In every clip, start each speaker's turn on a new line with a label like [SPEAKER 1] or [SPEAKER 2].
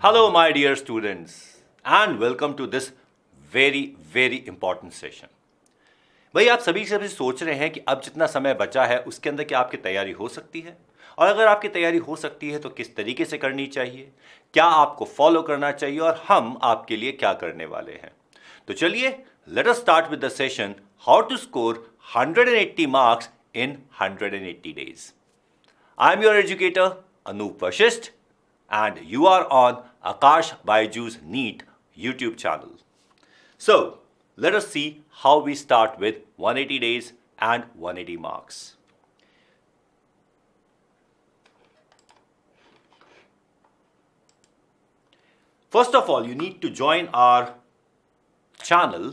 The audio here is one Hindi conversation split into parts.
[SPEAKER 1] Hello, my dear students, and welcome to this very important session. भाई आप सभी सोच रहे हैं कि अब जितना समय बचा है उसके अंदर क्या आपकी तैयारी हो सकती है, और अगर आपकी तैयारी हो सकती है तो किस तरीके से करनी चाहिए, क्या आपको फॉलो करना चाहिए और हम आपके लिए क्या करने वाले हैं। तो चलिए, let us start with the session how to score 180 marks in 180 days. I am your educator Anup Vashisht, and you are on Akash Baiju's NEET YouTube channel. So, let us see how we start with 180 days and 180 marks. First of all, you need to join our channel.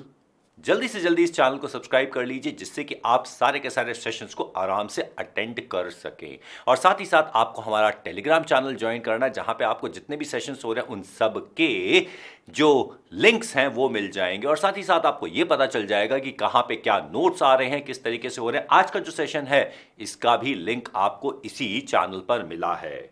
[SPEAKER 1] जल्दी से जल्दी इस चैनल को सब्सक्राइब कर लीजिए, जिससे कि आप सारे के सारे सेशंस को आराम से अटेंड कर सकें। और साथ ही साथ आपको हमारा टेलीग्राम चैनल ज्वाइन करना है, जहां पे आपको जितने भी सेशंस हो रहे हैं उन सब के जो लिंक्स हैं वो मिल जाएंगे। और साथ ही साथ आपको ये पता चल जाएगा कि कहां पे क्या नोट्स आ रहे हैं, किस तरीके से हो रहे हैं। आज का जो सेशन है इसका भी लिंक आपको इसी चैनल पर मिला है।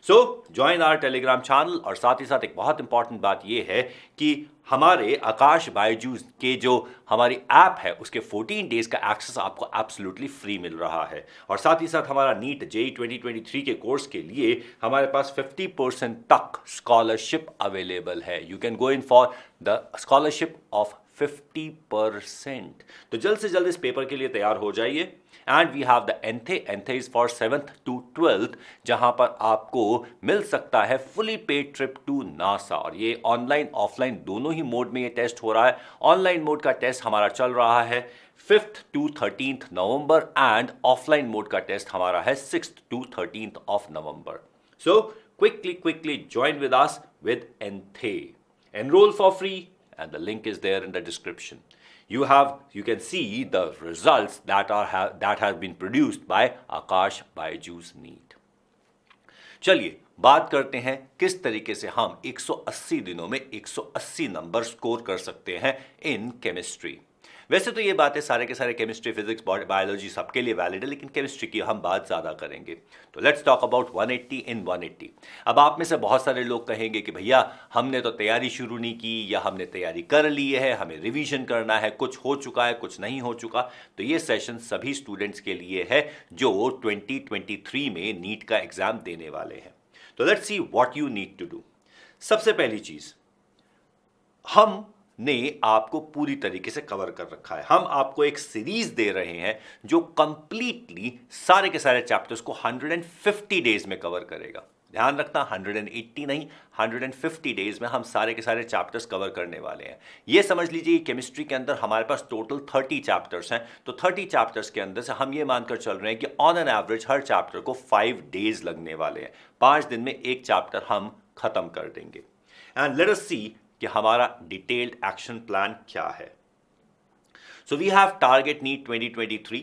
[SPEAKER 1] So join our Telegram channel. और साथ ही साथ एक बहुत इंपॉर्टेंट बात यह है कि हमारे आकाश बायजूस के जो हमारी ऐप है उसके 14 डेज का एक्सेस आपको एब्सोल्युटली फ्री मिल रहा है। और साथ ही साथ हमारा नीट जेई 2023 के कोर्स के लिए हमारे पास 50% तक स्कॉलरशिप अवेलेबल है। You can go in for the scholarship of 50%। तो जल्द से जल्द इस पेपर के लिए तैयार हो जाइए। And we have the ANTHE is for 7th to 12th, जहां पर आपको मिल सकता है fully paid trip to NASA. और ये ऑनलाइन ऑफलाइन दोनों ही मोड में ये टेस्ट हो रहा है। ऑनलाइन मोड का टेस्ट हमारा चल रहा है 5th to 13th November, and offline mode का टेस्ट हमारा है 6th to 13th of November. So quickly join with us with Enthe. Enroll for free and the link is there in the description. You can see the results that have been produced by Akash Baiju's NEET. चलिए बात करते हैं किस तरीके से हम 180 दिनों में 180 नंबर स्कोर कर सकते हैं इन केमिस्ट्री। वैसे तो ये बातें सारे के सारे केमिस्ट्री, फिजिक्स, बायोलॉजी सबके लिए वैलिड है, लेकिन केमिस्ट्री की हम बात ज़्यादा करेंगे। तो लेट्स टॉक अबाउट 180 इन 180। अब आप में से बहुत सारे लोग कहेंगे कि भैया हमने तो तैयारी शुरू नहीं की, या हमने तैयारी कर ली है, हमें रिवीजन करना है, कुछ हो चुका है कुछ नहीं हो चुका। तो ये सेशन सभी स्टूडेंट्स के लिए है जो 2023 में नीट का एग्जाम देने वाले हैं। तो let's see what you need to do. सबसे पहली चीज, हम ने आपको पूरी तरीके से कवर कर रखा है। हम आपको एक सीरीज दे रहे हैं जो कंप्लीटली सारे के सारे चैप्टर्स को 150 डेज में कवर करेगा। ध्यान रखना, 180 नहीं, 150 डेज में हम सारे के सारे चैप्टर्स कवर करने वाले हैं। ये समझ लीजिए केमिस्ट्री के अंदर हमारे पास टोटल 30 चैप्टर्स हैं। तो 30 चैप्टर्स के अंदर से हम ये मानकर चल रहे हैं कि on an average her chapter को 5 डेज लगने वाले हैं। 5 दिन में एक चैप्टर हम खत्म कर देंगे। एंड लेट अस सी कि हमारा डिटेल्ड एक्शन प्लान क्या है। So we have target NEET 2023।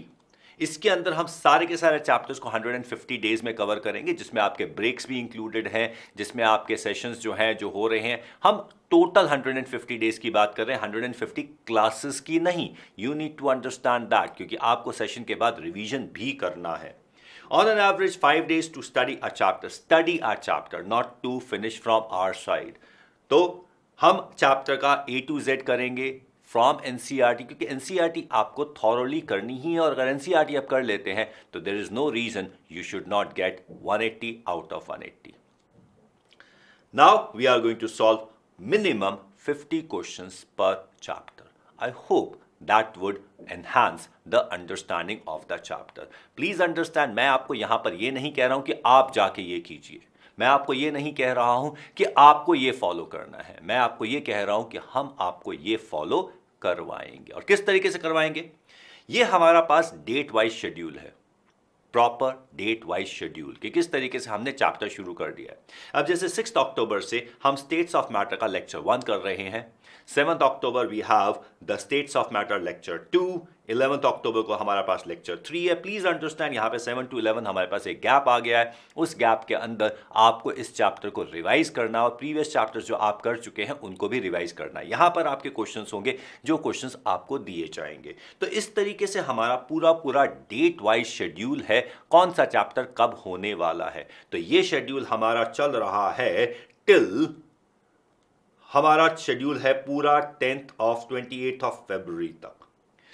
[SPEAKER 1] इसके अंदर हम सारे के सारे चैप्टर्स को 150 डेज में कवर करेंगे, जिसमें आपके ब्रेक्स भी इंक्लूडेड हैं, जिसमें आपके सेशंस जो हैं जो हो रहे हैं। हम टोटल 150 डेज की बात कर रहे हैं, 150 क्लासेस की नहीं। You need to understand that, क्योंकि आपको सेशन के बाद रिवीजन भी करना है। On an average 5 days to study a chapter, not to finish from our side. तो हम चैप्टर का A to Z करेंगे फ्रॉम NCERT, क्योंकि NCERT आपको थॉरोली करनी ही है। और अगर NCERT आप कर लेते हैं तो there is no reason you should not get 180 out of 180। Now we are going to solve minimum 50 questions per chapter. I hope that would enhance the understanding of the chapter. Please understand, मैं आपको यहां पर ये नहीं कह रहा हूं कि आप जाके ये कीजिए, मैं आपको ये नहीं कह रहा हूं कि आपको ये फॉलो करना है। मैं आपको ये कह रहा हूं कि हम आपको ये फॉलो करवाएंगे। और किस तरीके से करवाएंगे, ये हमारा पास डेट वाइज शेड्यूल है, प्रॉपर डेट वाइज शेड्यूल कि किस तरीके से हमने चैप्टर शुरू कर दिया है। अब जैसे 6 अक्टूबर से हम स्टेट्स ऑफ मैटर का लेक्चर 1 कर रहे हैं। 7th October we have the states of matter lecture 2। 11th October को हमारे पास लेक्चर 3 है। प्लीज अंडरस्टैंड, यहाँ पे 7 to 11 हमारे पास एक गैप आ गया है। उस गैप के अंदर आपको इस चैप्टर को रिवाइज करना है और प्रीवियस चैप्टर्स जो आप कर चुके हैं उनको भी रिवाइज करना है। यहाँ पर आपके क्वेश्चंस होंगे जो क्वेश्चंस आपको दिए जाएंगे। तो इस तरीके से हमारा पूरा डेट वाइज शेड्यूल है, कौन सा चैप्टर कब होने वाला है। तो ये शेड्यूल हमारा चल रहा है टिल हमारा शेड्यूल है पूरा 28 ऑफ फरवरी तक।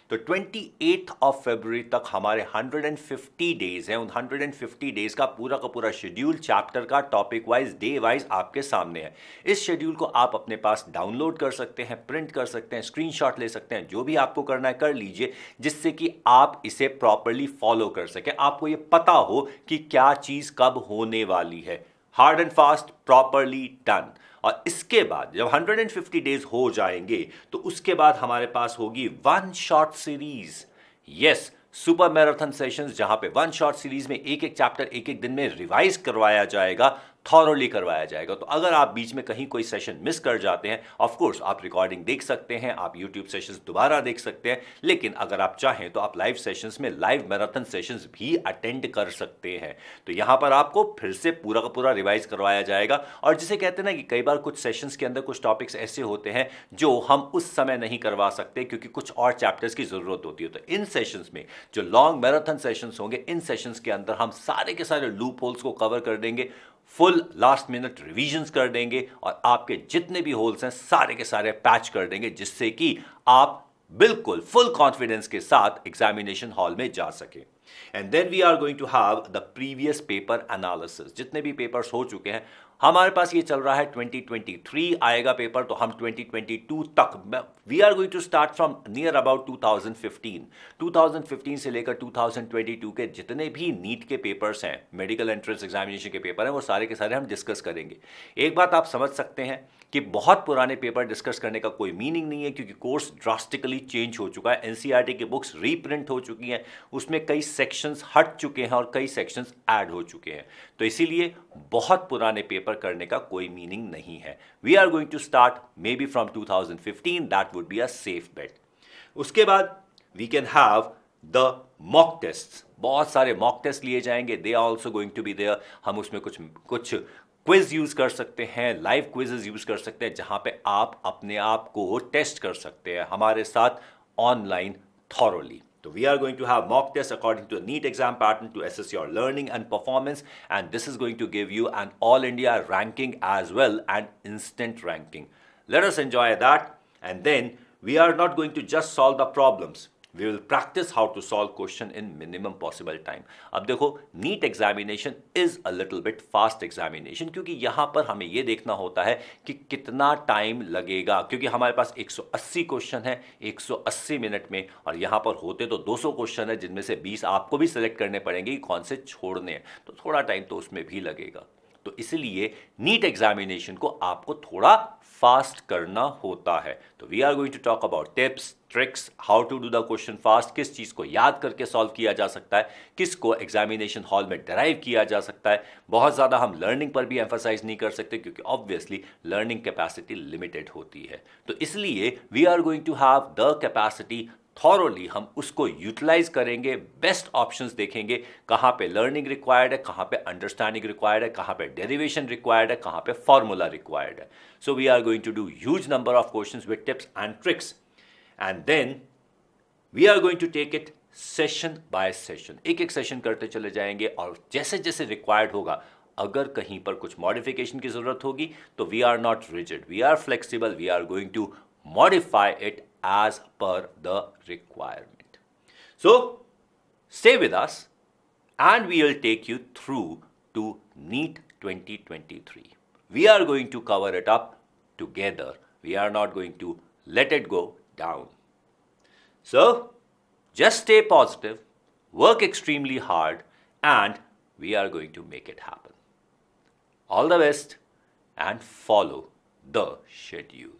[SPEAKER 1] तो 28 ऑफ फरवरी तक हमारे 150 डेज हैं। उन 150 डेज का पूरा शेड्यूल चैप्टर का टॉपिक वाइज डे वाइज आपके सामने है। इस शेड्यूल को आप अपने पास डाउनलोड कर सकते हैं, प्रिंट कर सकते हैं, स्क्रीनशॉट ले सकते हैं, जो भी आपको करना है कर लीजिए, जिससे कि आप इसे प्रॉपरली फॉलो कर सकें, आपको ये पता हो कि क्या चीज कब होने वाली है। Hard and fast, properly done. और इसके बाद जब 150 डेज हो जाएंगे तो उसके बाद हमारे पास होगी one shot series. Yes, super marathon sessions, जहां पे वन शॉट सीरीज में एक एक चैप्टर एक एक दिन में रिवाइज करवाया जाएगा, थॉरोली करवाया जाएगा। तो अगर आप बीच में कहीं कोई सेशन मिस कर जाते हैं, ऑफ कोर्स आप रिकॉर्डिंग देख सकते हैं, आप यूट्यूब सेशंस दोबारा देख सकते हैं, लेकिन अगर आप चाहें तो आप लाइव सेशंस में लाइव मैराथन सेशंस भी अटेंड कर सकते हैं। तो यहां पर आपको फिर से पूरा का पूरा रिवाइज करवाया जाएगा। और जिसे कहते हैं ना कि कई बार कुछ सेशंस के अंदर कुछ टॉपिक्स ऐसे होते हैं जो हम उस समय नहीं करवा सकते क्योंकि कुछ और चैप्टर्स की जरूरत होती है। तो इन सेशंस में जो लॉन्ग मैराथन सेशंस होंगे, इन सेशंस के अंदर हम सारे के सारे लूप होल्स को कवर कर देंगे, फुल लास्ट मिनट रिवीजन्स कर देंगे और आपके जितने भी होल्स हैं सारे के सारे पैच कर देंगे, जिससे कि आप बिल्कुल फुल कॉन्फिडेंस के साथ एग्जामिनेशन हॉल में जा सके। And then we are going to have the previous paper analysis. जितने भी पेपर्स हो चुके हैं, हमारे पास ये चल रहा है 2023 आएगा पेपर, तो हम 2022 तक, we are going to start from near about 2015 से लेकर 2022 के जितने भी नीट के पेपर्स हैं, मेडिकल एंट्रेंस एग्जामिनेशन के पेपर हैं, वो सारे के सारे हम डिस्कस करेंगे। एक बात आप समझ सकते हैं कि बहुत पुराने पेपर डिस्कस करने का कोई मीनिंग नहीं है, क्योंकि कोर्स ड्रास्टिकली चेंज हो चुका है। एनसीईआरटी की बुक्स रीप्रिंट हो चुकी हैं, उसमें कई सेक्शंस हट चुके हैं और कई सेक्शंस ऐड हो चुके हैं। तो इसीलिए बहुत पुराने पेपर करने का कोई मीनिंग नहीं है। We are going to start maybe from 2015, that would be a safe bet. उसके बाद we can have the mock test. बहुत सारे मॉक टेस्ट लिए जाएंगे, they are also going to be there. हम उसमें कुछ क्विज यूज कर सकते हैं, लाइव क्विजेज यूज कर सकते हैं, जहां पे आप अपने आप को टेस्ट कर सकते हैं हमारे साथ online thoroughly. So we are going to have mock tests according to a NEET exam pattern to assess your learning and performance, and this is going to give you an all India ranking as well, and instant ranking. Let us enjoy that, and then we are not going to just solve the problems. We will practice how to solve question in minimum possible time. अब देखो, NEET examination is a little bit fast examination, क्योंकि यहाँ पर हमें ये देखना होता है कि कितना टाइम लगेगा, क्योंकि हमारे पास 180 क्वेश्चन है 180 मिनट में, और यहाँ पर होते तो 200 क्वेश्चन है, जिनमें से 20 आपको भी सिलेक्ट करने पड़ेंगे कि कौन से छोड़ने हैं, तो थोड़ा टाइम तो उसमें भी लगेगा। तो इसलिए नीट एग्जामिनेशन को आपको थोड़ा फास्ट करना होता है। तो we are going to talk about tips, tricks, how to do the question fast, किस चीज को याद करके सॉल्व किया जा सकता है, किसको एग्जामिनेशन हॉल में डराइव किया जा सकता है। बहुत ज्यादा हम लर्निंग पर भी एम्फसाइज नहीं कर सकते, क्योंकि ऑब्वियसली लर्निंग कैपेसिटी लिमिटेड होती है। तो इसलिए we are going to have the capacity thoroughly, हम उसको यूटिलाइज करेंगे, बेस्ट ऑप्शंस देखेंगे, कहाँ पे लर्निंग रिक्वायर्ड है, कहाँ पे अंडरस्टैंडिंग रिक्वायर्ड है, कहाँ पे डेरिवेशन रिक्वायर्ड है, कहाँ पे फॉर्मूला रिक्वायर्ड है। So we are going to do huge number of questions with tips and tricks, and then we are going to take it session by session. एक एक सेशन करते चले जाएंगे, और जैसे जैसे रिक्वायर्ड होगा, अगर कहीं पर कुछ मॉडिफिकेशन की जरूरत होगी तो we are not rigid, we are flexible, we are going to modify it as per the requirement. So stay with us and we will take you through to NEET 2023. We are going to cover it up together. We are not going to let it go down. So just stay positive, work extremely hard, and we are going to make it happen. All the best and follow the schedule.